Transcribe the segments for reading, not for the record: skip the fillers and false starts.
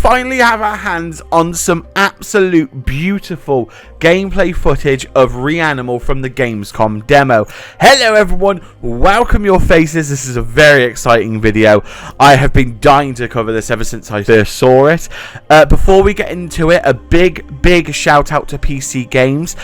finally have our hands on some absolute beautiful gameplay footage of Reanimal from the Gamescom demo. Hello everyone, welcome your faces. This is a very exciting video. I have been dying to cover this ever since I first saw it. Before we get into it, a big shout out to PC Games.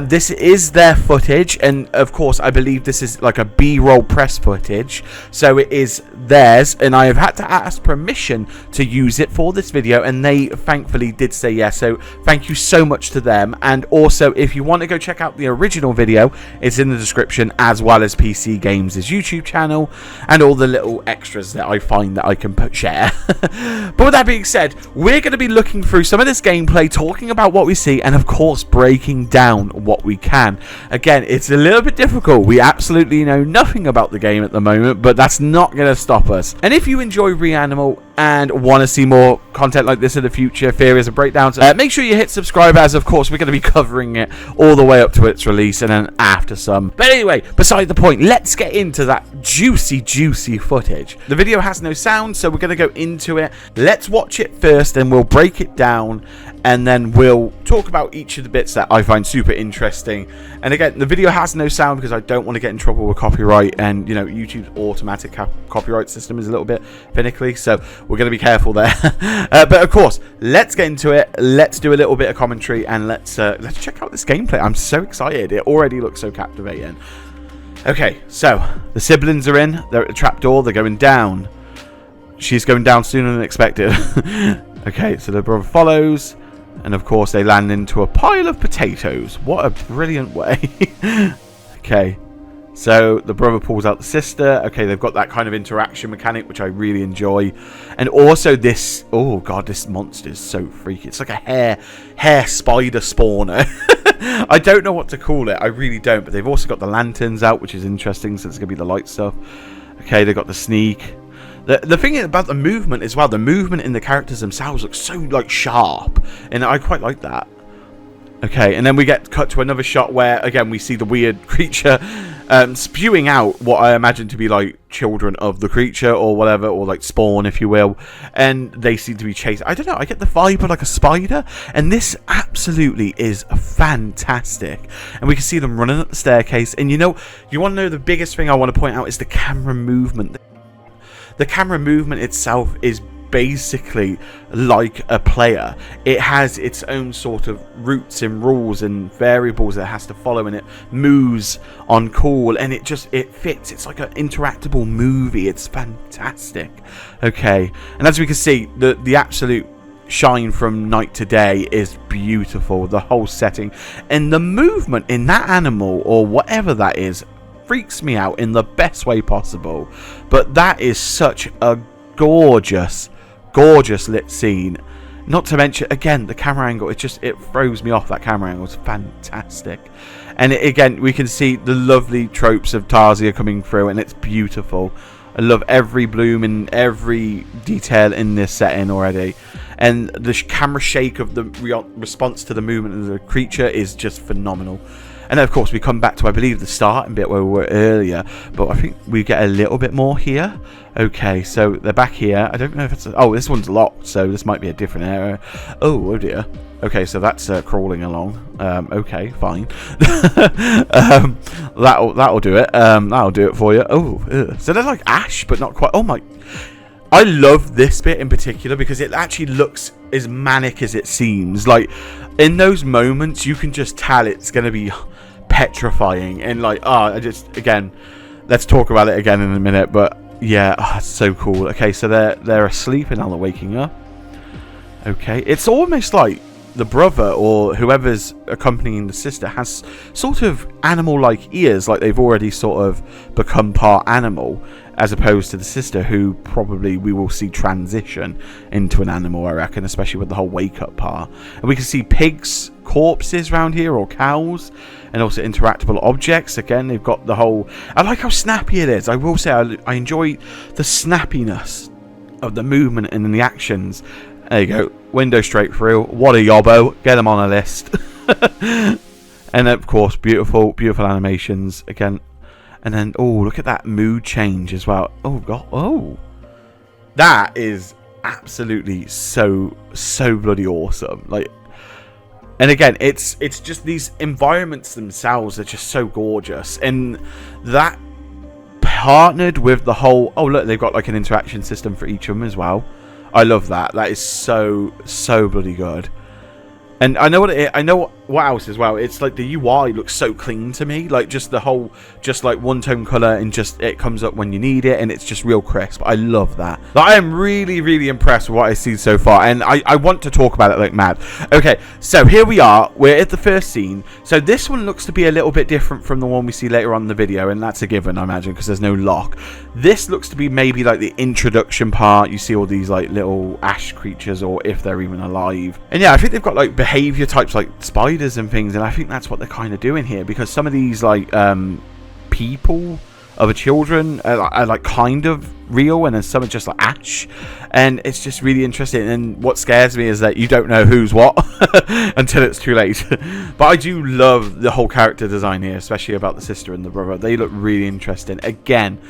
This is their footage, and of course I believe this is like a B-roll press footage, so it is theirs, and I have had to ask permission to use it for this video, and they thankfully did say yes, so thank you so much to them. And also, if you want to go check out the original video, it's in the description, as well as PC Games' YouTube channel and all the little extras that I find that I can share. But with that being said, we're going to be looking through some of this gameplay, talking about what we see, and of course breaking down what we can. Again, it's a little bit difficult. We absolutely know nothing about the game at the moment, but that's not going to stop us. And if you enjoy Reanimal and want to see more content like this in the future, theories and breakdowns, make sure you hit subscribe, as of course we're going to be covering it all the way up to its release and then after some. But anyway, beside the point, let's get into that juicy footage. The video has no sound, so we're going to go into it. Let's watch it first, and we'll break it down, and then we'll talk about each of the bits that I find super interesting. And again, the video has no sound because I don't want to get in trouble with copyright, and you know, YouTube's automatic copyright system is a little bit finicky, so we're going to be careful there. But of course, let's get into it. Let's do a little bit of commentary, and let's check out this gameplay. I'm so excited. It already looks so captivating. Okay, so the siblings are in. They're at the trapdoor. They're going down. She's going down sooner than expected. Okay, so the brother follows, and of course they land into a pile of potatoes. What a brilliant way. Okay, so the brother pulls out the sister. Okay, they've got that kind of interaction mechanic, which I really enjoy. And also this, oh god, this monster is so freaky. It's like a hair spider spawner. I don't know what to call it. I really don't. But they've also got the lanterns out, which is interesting since it's going to be the light stuff. Okay, they've got the sneak. The thing about the movement as well, the movement in the characters themselves looks so like sharp, and I quite like that. Okay, and then we get cut to another shot where again we see the weird creature spewing out what I imagine to be like children of the creature or whatever, or like spawn if you will, and they seem to be chased. I don't know, I get the vibe of like a spider, and this absolutely is fantastic. And we can see them running up the staircase, and you know, you want to know the biggest thing I want to point out is the camera movement. The camera movement itself is basically like a player. It has its own sort of routes and rules and variables that it has to follow, and it moves on call, and it fits. It's like an interactable movie. It's fantastic. Okay, and as we can see, the absolute shine from night to day is beautiful. The whole setting and the movement in that animal or whatever that is freaks me out in the best way possible. But that is such a gorgeous lit scene. Not to mention, again, the camera angle, it throws me off. That camera angle is fantastic. And again, we can see the lovely tropes of Tarzia coming through, and it's beautiful. I love every bloom and every detail in this setting already. And the camera shake of the response to the movement of the creature is just phenomenal. And of course we come back to, I believe, the starting bit where we were earlier, but I think we get a little bit more here. Okay, so they're back here. I don't know if it's oh, this one's locked, so this might be a different area. Oh dear. Okay, so that's crawling along. Okay, fine. That'll do it. That'll do it for you. Oh, so they're like ash, but not quite. Oh my. I love this bit in particular because it actually looks as manic as it seems. Like, in those moments, you can just tell it's going to be petrifying. And like, again, let's talk about it again in a minute. But yeah, it's so cool. Okay, so they're asleep and now they're waking up. Okay, it's almost like the brother or whoever's accompanying the sister has sort of animal-like ears, like they've already sort of become part animal, as opposed to the sister, who probably we will see transition into an animal, I reckon, especially with the whole wake-up part. And we can see pigs' corpses around here, or cows, and also interactable objects. Again, they've got the whole... I like how snappy it is. I will say I enjoy the snappiness of the movement and the actions. There you go. Window straight through. What a yobbo. Get them on a list. And of course, beautiful animations. Again, and then, oh, look at that mood change as well. Oh, God. Oh. That is absolutely so bloody awesome. Like, and again, it's just these environments themselves are just so gorgeous, and that partnered with the whole, oh look, they've got like an interaction system for each of them as well. I love that. That is so bloody good. And I know what it is. I know what else as well. It's like the UI looks so clean to me. Like just the whole, just like one tone color, and just it comes up when you need it, and it's just real crisp. I love that. Like, I am really impressed with what I see so far, and I want to talk about it like mad. Okay, so here we are. We're at the first scene. So this one looks to be a little bit different from the one we see later on in the video, and that's a given, I imagine, because there's no lock. This looks to be maybe like the introduction part. You see all these like little ash creatures, or if they're even alive. And yeah, I think they've got like behavior types like spiders and things, and I think that's what they're kind of doing here, because some of these like people, other children, are like kind of real, and then some are just like ash, and it's just really interesting. And what scares me is that you don't know who's what until it's too late. But I do love the whole character design here, especially about the sister and the brother. They look really interesting. Again,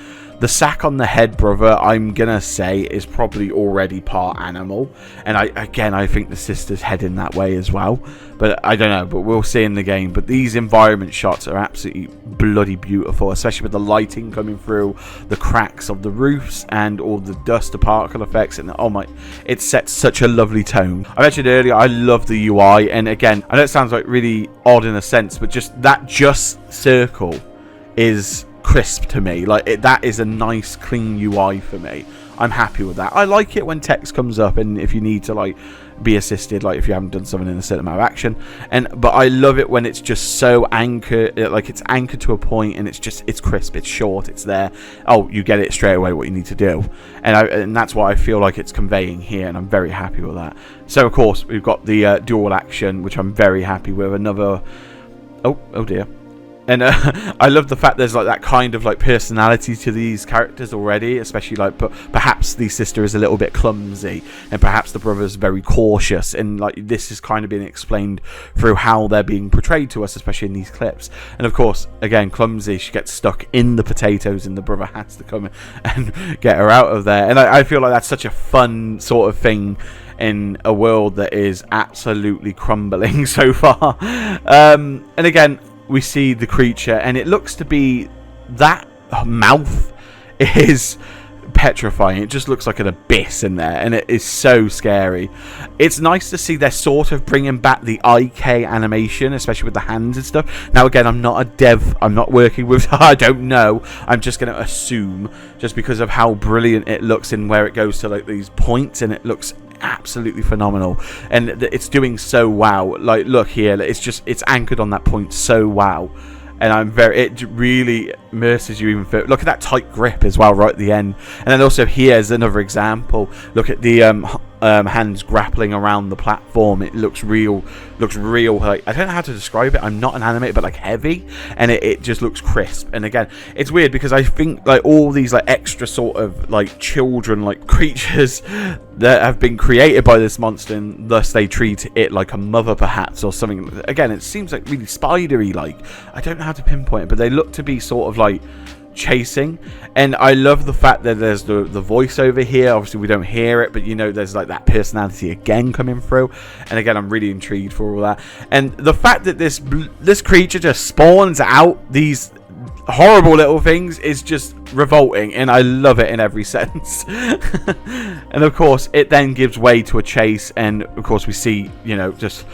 the sack on the head brother, I'm gonna say, is probably already part animal, and I think the sister's heading that way as well, but I don't know, but we'll see in the game. But these environment shots are absolutely bloody beautiful, especially with the lighting coming through the cracks of the roofs and all the dust, the particle effects, and oh my, it sets such a lovely tone. I mentioned earlier I love the UI, and again, I know it sounds like really odd in a sense, but just that just circle is crisp to me. Like that is a nice clean UI for me. I'm happy with that. I like it when text comes up, and if you need to like be assisted, like if you haven't done something in a certain amount of action, but I love it when it's just so anchored, like it's anchored to a point, and it's crisp, it's short, it's there. Oh, you get it straight away what you need to do, and that's what I feel like it's conveying here, and I'm very happy with that. So of course we've got the dual action, which I'm very happy with. Another oh dear. And I love the fact there's like that kind of like personality to these characters already, especially like, but perhaps the sister is a little bit clumsy, and perhaps the brother's very cautious, and like this is kind of being explained through how they're being portrayed to us, especially in these clips. And of course, again, clumsy, she gets stuck in the potatoes, and the brother has to come and get her out of there. And I feel like that's such a fun sort of thing in a world that is absolutely crumbling so far. And again, we see the creature, and it looks to be that mouth is petrifying. It just looks like an abyss in there, and it is so scary. It's nice to see they're sort of bringing back the IK animation, especially with the hands and stuff. Now again, I'm not a dev, I'm not working with I don't know, I'm just going to assume, just because of how brilliant it looks and where it goes to like these points, and it looks absolutely phenomenal, and it's doing so wow. Like look here, it's anchored on that point so wow, and it really immerses you even further. Look at that tight grip as well right at the end. And then also here's another example. Look at the hands grappling around the platform. It looks real, like, I don't know how to describe it, I'm not an animator, but like heavy, and it just looks crisp. And again, it's weird because I think like all these like extra sort of like children like creatures that have been created by this monster, and thus they treat it like a mother perhaps, or something. Again, it seems like really spidery, like I don't know how to pinpoint it, but they look to be sort of like chasing. And I love the fact that there's the voice over here. Obviously we don't hear it, but you know there's like that personality again coming through. And again, I'm really intrigued for all that. And the fact that this creature just spawns out these horrible little things is just revolting, and I love it in every sense. And of course it then gives way to a chase, and of course we see, you know, just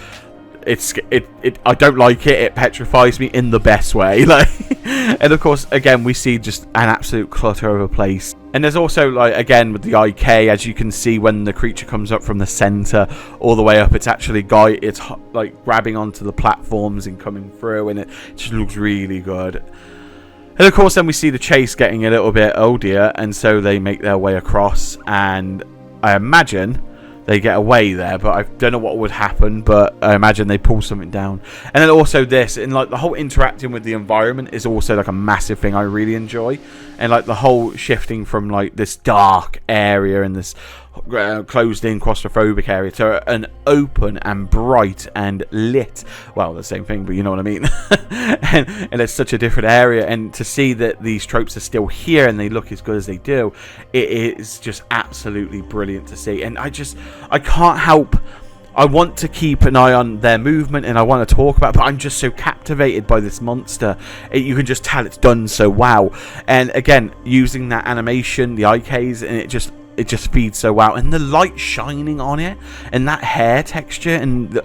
I don't like it. It petrifies me in the best way. Like, and of course, again, we see just an absolute clutter of a place. And there's also, like, again, with the IK, as you can see when the creature comes up from the center all the way up, it's actually it's like grabbing onto the platforms and coming through, and it just looks really good. And of course, then we see the chase getting a little bit, oh dear, and so they make their way across, and I imagine they get away there, but I don't know what would happen, but I imagine they pull something down. And then also this, and like the whole interacting with the environment is also like a massive thing I really enjoy. And like the whole shifting from like this dark area and this closed in claustrophobic area to an open and bright and lit, well, the same thing, but you know what I mean. and it's such a different area, and to see that these tropes are still here and they look as good as they do, it is just absolutely brilliant to see. And I can't help, I want to keep an eye on their movement and I want to talk about it, but I'm just so captivated by this monster. You can just tell it's done so well. And again, using that animation, the IKs, and it just feeds so well, and the light shining on it and that hair texture, and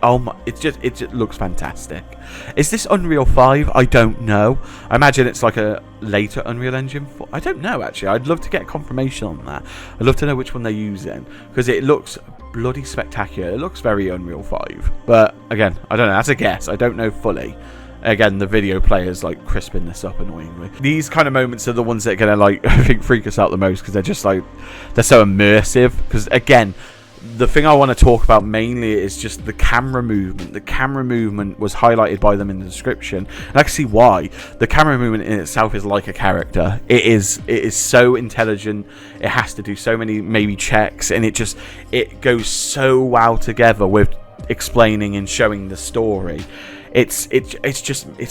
it just looks fantastic. Is this Unreal 5? I don't know. I imagine it's like a later Unreal Engine 4. I don't know, actually. I'd love to get confirmation on that. I'd love to know which one they're using, because it looks bloody spectacular. It looks very Unreal 5, but again, I don't know. That's a guess. I don't know fully. Again, the video player's like crisping this up annoyingly. These kind of moments are the ones that are gonna, like, I think, freak us out the most, because they're just like, they're so immersive. Because again, the thing I want to talk about mainly is just the camera movement. The camera movement was highlighted by them in the description, and I can see why. The camera movement in itself is like a character. It is so intelligent. It has to do so many maybe checks, and it goes so well together with explaining and showing the story. It's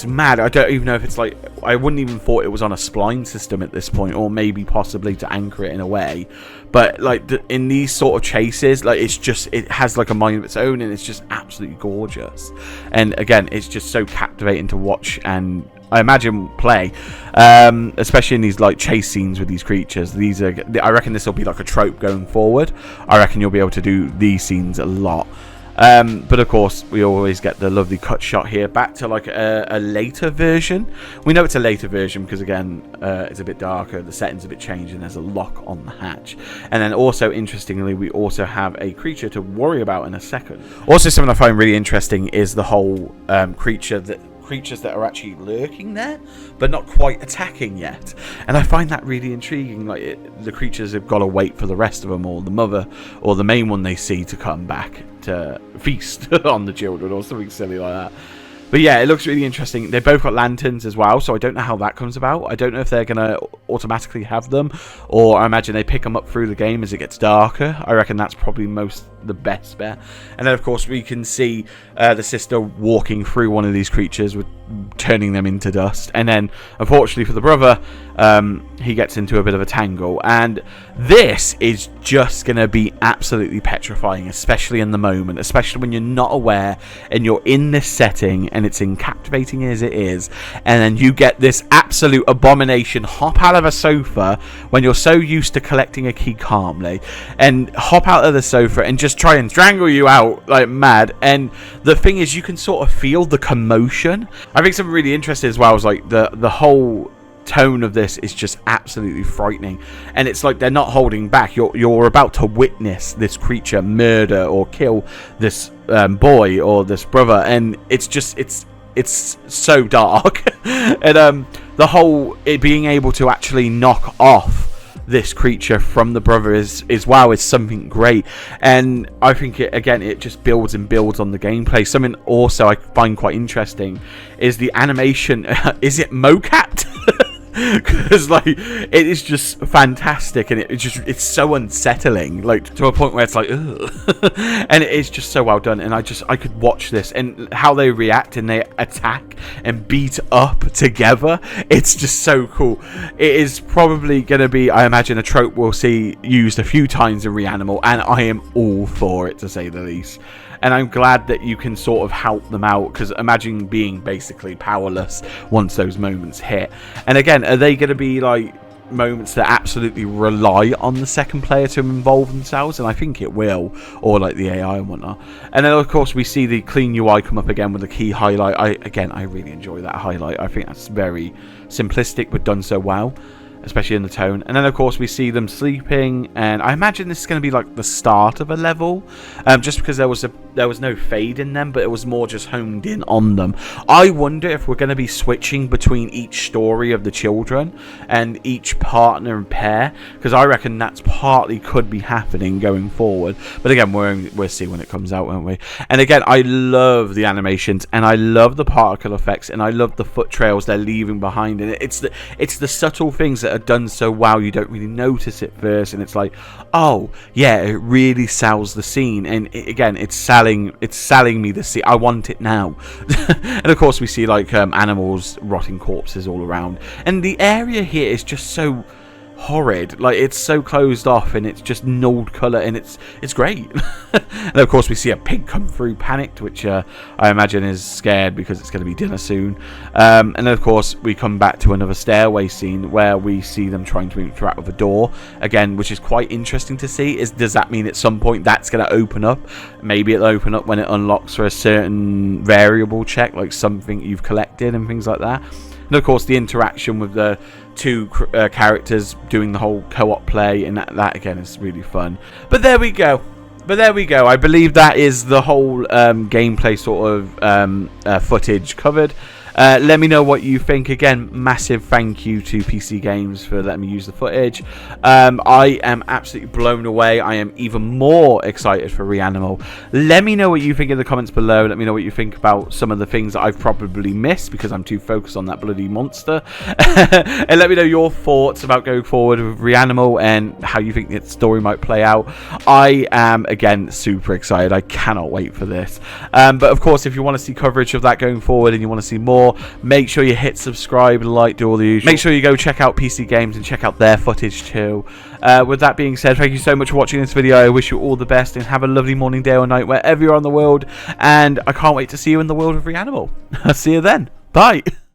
mad. I don't even know if it's like, I wouldn't even thought it was on a spline system at this point, or maybe possibly to anchor it in a way. But like in these sort of chases, like it has like a mind of its own, and it's just absolutely gorgeous. And again, it's just so captivating to watch, and I imagine play, especially in these like chase scenes with these creatures. I reckon this will be like a trope going forward. I reckon you'll be able to do these scenes a lot. But of course, we always get the lovely cut shot here back to like a later version. We know it's a later version because, again, it's a bit darker, the setting's a bit changed, and there's a lock on the hatch. And then also, interestingly, we also have a creature to worry about in a second. Also, something I find really interesting is the whole creatures that are actually lurking there, but not quite attacking yet. And I find that really intriguing. Like, the creatures have got to wait for the rest of them, or the mother, or the main one they see, to come back to feast on the children, or something silly like that. But yeah, it looks really interesting. They've both got lanterns as well, so I don't know how that comes about. I don't know if they're going to automatically have them, or I imagine they pick them up through the game as it gets darker. I reckon that's probably the best bet. And then, of course, we can see the sister walking through one of these creatures, with turning them into dust. And then, unfortunately for the brother, he gets into a bit of a tangle. And this is just going to be absolutely petrifying, especially in the moment, especially when you're not aware and you're in this setting and it's captivating as it is, and then you get this absolute abomination hop out of a sofa when you're so used to collecting a key calmly, and hop out of the sofa and just try and strangle you out like mad. And the thing is, you can sort of feel the commotion. I think something really interesting as well is like the whole tone of this is just absolutely frightening, and it's like they're not holding back. You're about to witness this creature murder or kill this boy or this brother, and it's so dark. And the whole it being able to actually knock off this creature from the brother is something great. And I think it just builds and builds on the gameplay. Something also I find quite interesting is the animation. Is it mocapped? Because like it is just fantastic, and it's so unsettling, like to a point where it's like ugh. And it is just so well done, and I could watch this, and how they react and they attack and beat up together. It's just so cool. It is probably going to be, I imagine, a trope we'll see used a few times in Reanimal, and I am all for it, to say the least. And I'm glad that you can sort of help them out, because imagine being basically powerless once those moments hit. And again, are they going to be like moments that absolutely rely on the second player to involve themselves? And I think it will, or like the AI and whatnot. And then of course we see the clean UI come up again with the key highlight. I really enjoy that highlight. I think that's very simplistic but done so well, especially in the tone. And then of course we see them sleeping, and I imagine this is going to be like the start of a level, just because there was no fade in them, but it was more just honed in on them. I wonder if we're going to be switching between each story of the children and each partner and pair, because I reckon that's partly could be happening going forward. But again, we'll see when it comes out, won't we? And again, I love the animations, and I love the particle effects, and I love the foot trails they're leaving behind, and it's the subtle things that that are done so well you don't really notice it first, and it's like, oh yeah, it really sells the scene. And again, it's selling me the scene. I want it now. And of course we see like animals, rotting corpses all around, and the area here is just so horrid. Like, it's so closed off, and it's just nulled colour, and it's great. And of course we see a pig come through panicked, which I imagine is scared because it's going to be dinner soon. And then of course we come back to another stairway scene where we see them trying to interact with a door again, which is quite interesting to see. Does that mean at some point that's going to open up? Maybe it'll open up when it unlocks for a certain variable check, like something you've collected and things like that. And of course the interaction with the two characters doing the whole co-op play, and that again is really fun. But there we go. I believe that is the whole gameplay sort of footage covered. Let me know what you think. Again, massive thank you to PC Games for letting me use the footage. I am absolutely blown away. I am even more excited for Reanimal. Let me know what you think in the comments below. Let me know what you think about some of the things that I've probably missed because I'm too focused on that bloody monster. And let me know your thoughts about going forward with Reanimal and how you think the story might play out. I am, again, super excited. I cannot wait for this. But of course, if you want to see coverage of that going forward and you want to see more, make sure you hit subscribe, like, do all the usual. Make sure you go check out PC Games and check out their footage too. With that being said, thank you so much for watching this video. I wish you all the best and have a lovely morning, day or night wherever you are in the world, and I can't wait to see you in the world of Reanimal. I'll see you then. Bye.